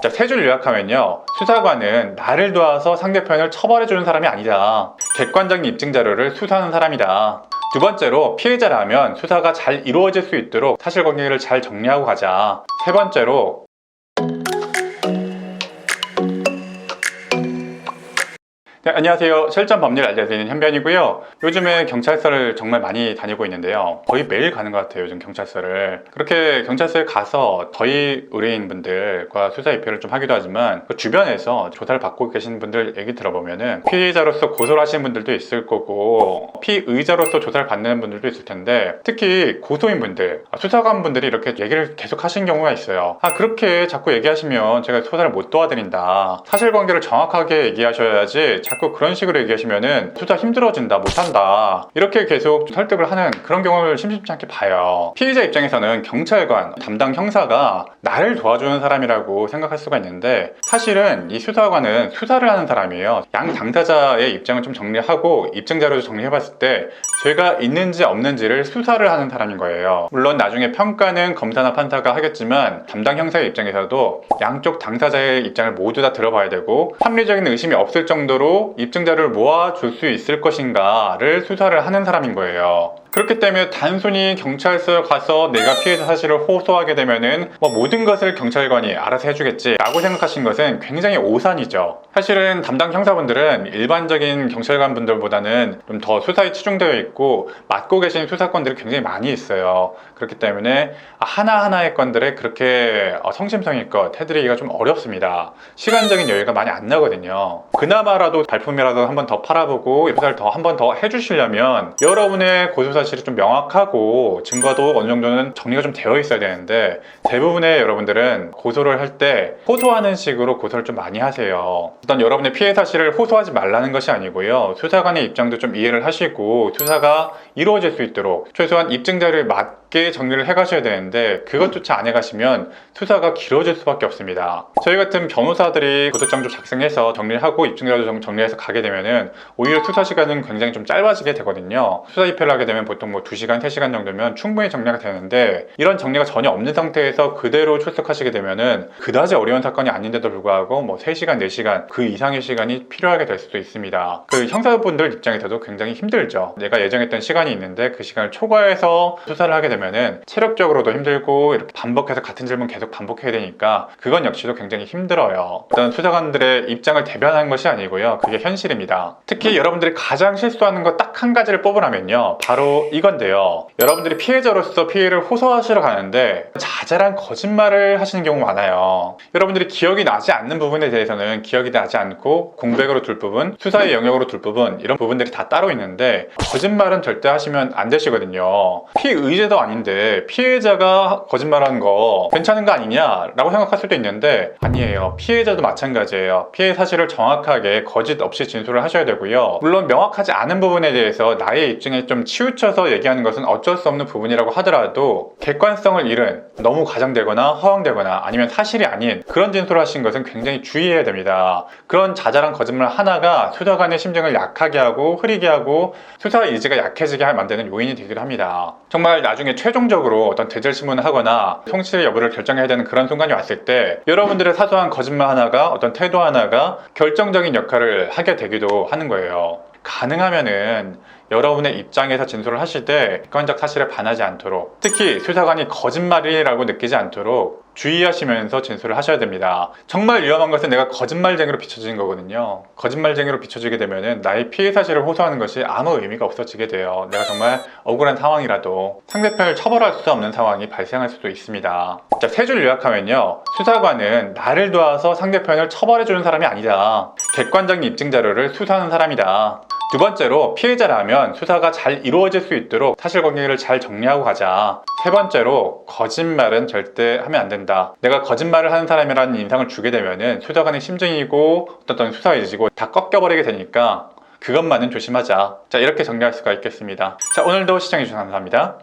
자, 세 줄 요약하면요, 수사관은 나를 도와서 상대편을 처벌해주는 사람이 아니다. 객관적인 입증 자료를 수사하는 사람이다. 두 번째로, 피해자라면 수사가 잘 이루어질 수 있도록 사실관계를 잘 정리하고 가자. 세 번째로, 네, 안녕하세요. 실전 법률 알려드리는 현변이고요. 요즘에 경찰서를 정말 많이 다니고 있는데요. 거의 매일 가는 것 같아요, 요즘 경찰서를. 그렇게 경찰서에 가서 저희 의뢰인분들과 수사 입회를 좀 하기도 하지만, 그 주변에서 조사를 받고 계신 분들 얘기 들어보면은 피해자로서 고소를 하시는 분들도 있을 거고, 피의자로서 조사를 받는 분들도 있을 텐데, 특히 고소인 분들, 수사관 분들이 이렇게 얘기를 계속 하신 경우가 있어요. 그렇게 자꾸 얘기하시면 제가 수사를 못 도와드린다. 사실관계를 정확하게 얘기하셔야지 자꾸 그런 식으로 얘기하시면은 수사 힘들어진다, 못한다, 이렇게 계속 설득을 하는 그런 경우를 심심치 않게 봐요. 피의자 입장에서는 경찰관, 담당 형사가 나를 도와주는 사람이라고 생각할 수가 있는데, 사실은 이 수사관은 수사를 하는 사람이에요. 양 당사자의 입장을 좀 정리하고 입증 자료를 정리해봤을 때 죄가 있는지 없는지를 수사를 하는 사람인 거예요. 물론 나중에 평가는 검사나 판사가 하겠지만, 담당 형사의 입장에서도 양쪽 당사자의 입장을 모두 다 들어봐야 되고, 합리적인 의심이 없을 정도로 입증 자료를 모아줄 수 있을 것인가를 수사를 하는 사람인 거예요. 그렇기 때문에 단순히 경찰서에 가서 내가 피해자 사실을 호소하게 되면은 모든 것을 경찰관이 알아서 해주겠지 라고 생각하신 것은 굉장히 오산이죠. 사실은 담당 형사분들은 일반적인 경찰관 분들보다는 좀 더 수사에 치중되어 있고 맡고 계신 수사권들이 굉장히 많이 있어요. 그렇기 때문에 하나하나의 건들에 그렇게 성심성의껏 해드리기가 좀 어렵습니다. 시간적인 여유가 많이 안 나거든요. 그나마라도 발품이라도 한 번 더 팔아보고 수사를 더 한 번 더 해주시려면 여러분의 고소사실이 좀 명확하고 증거도 어느 정도는 정리가 좀 되어 있어야 되는데, 대부분의 여러분들은 고소를 할 때 호소하는 식으로 고소를 좀 많이 하세요. 일단 여러분의 피해 사실을 호소하지 말라는 것이 아니고요, 수사관의 입장도 좀 이해를 하시고 수사가 이루어질 수 있도록 최소한 입증 자료에 맞게 정리를 해 가셔야 되는데, 그것조차 안 해가시면 수사가 길어질 수밖에 없습니다. 저희 같은 변호사들이 고소장도 작성해서 정리하고 입증 자료 정리해서 가게 되면은 오히려 수사 시간은 굉장히 좀 짧아지게 되거든요. 수사 입회를 하게 되면 보통 2시간, 3시간 정도면 충분히 정리가 되는데, 이런 정리가 전혀 없는 상태에서 그대로 출석하시게 되면은 그다지 어려운 사건이 아닌데도 불구하고 3시간, 4시간 그 이상의 시간이 필요하게 될 수도 있습니다. 그 형사분들 입장에서도 굉장히 힘들죠. 내가 예정했던 시간이 있는데 그 시간을 초과해서 수사를 하게 되면은 체력적으로도 힘들고, 이렇게 반복해서 같은 질문 계속 반복해야 되니까 그건 역시도 굉장히 힘들어요. 일단 수사관들의 입장을 대변하는 것이 아니고요, 그게 현실입니다. 특히 여러분들이 가장 실수하는 거 딱 한 가지를 뽑으라면요, 바로 이건데요. 여러분들이 피해자로서 피해를 호소하시러 가는데 자잘한 거짓말을 하시는 경우 많아요. 여러분들이 기억이 나지 않는 부분에 대해서는 기억이 나지 않고 공백으로 둘 부분, 수사의 영역으로 둘 부분, 이런 부분들이 다 따로 있는데, 거짓말은 절대 하시면 안 되시거든요. 피의자도 아닌데 피해자가 거짓말하는 거 괜찮은 거 아니냐 라고 생각할 수도 있는데, 아니에요. 피해자도 마찬가지예요. 피해 사실을 정확하게 거짓 없이 진술을 하셔야 되고요. 물론 명확하지 않은 부분에 대해서 나의 입증에 좀 치우쳐서 얘기하는 것은 어쩔 수 없는 부분이라고 하더라도, 객관성을 잃은, 너무 과장되거나 허황되거나 아니면 사실이 아닌 그런 진술을 하신 것은 굉장히 주의해야 됩니다. 그런 자잘한 거짓말 하나가 수사관의 심증을 약하게 하고 흐리게 하고 수사 의지가 약해지게 만드는 요인이 되기도 합니다. 정말 나중에 최종적으로 어떤 대질신문을 하거나 송치 여부를 결정해야 되는 그런 순간이 왔을 때 여러분들의 사소한 거짓말 하나가, 어떤 태도 하나가 결정적인 역할을 하게 되기도 하는 거예요. 가능하면은 여러분의 입장에서 진술을 하실 때 객관적 사실에 반하지 않도록, 특히 수사관이 거짓말이라고 느끼지 않도록 주의하시면서 진술을 하셔야 됩니다. 정말 위험한 것은 내가 거짓말쟁이로 비춰지는 거거든요. 거짓말쟁이로 비춰지게 되면은 나의 피해 사실을 호소하는 것이 아무 의미가 없어지게 돼요. 내가 정말 억울한 상황이라도 상대편을 처벌할 수 없는 상황이 발생할 수도 있습니다. 자, 세 줄 요약하면요, 수사관은 나를 도와서 상대편을 처벌해주는 사람이 아니다. 객관적인 입증 자료를 수사하는 사람이다. 두 번째로, 피해자라면 수사가 잘 이루어질 수 있도록 사실관계를 잘 정리하고 가자. 세 번째로, 거짓말은 절대 하면 안 된다. 내가 거짓말을 하는 사람이라는 인상을 주게 되면은 수사관의 심증이고 어떤 수사 의지고 다 꺾여버리게 되니까 그것만은 조심하자. 자, 이렇게 정리할 수가 있겠습니다. 자, 오늘도 시청해주셔서 감사합니다.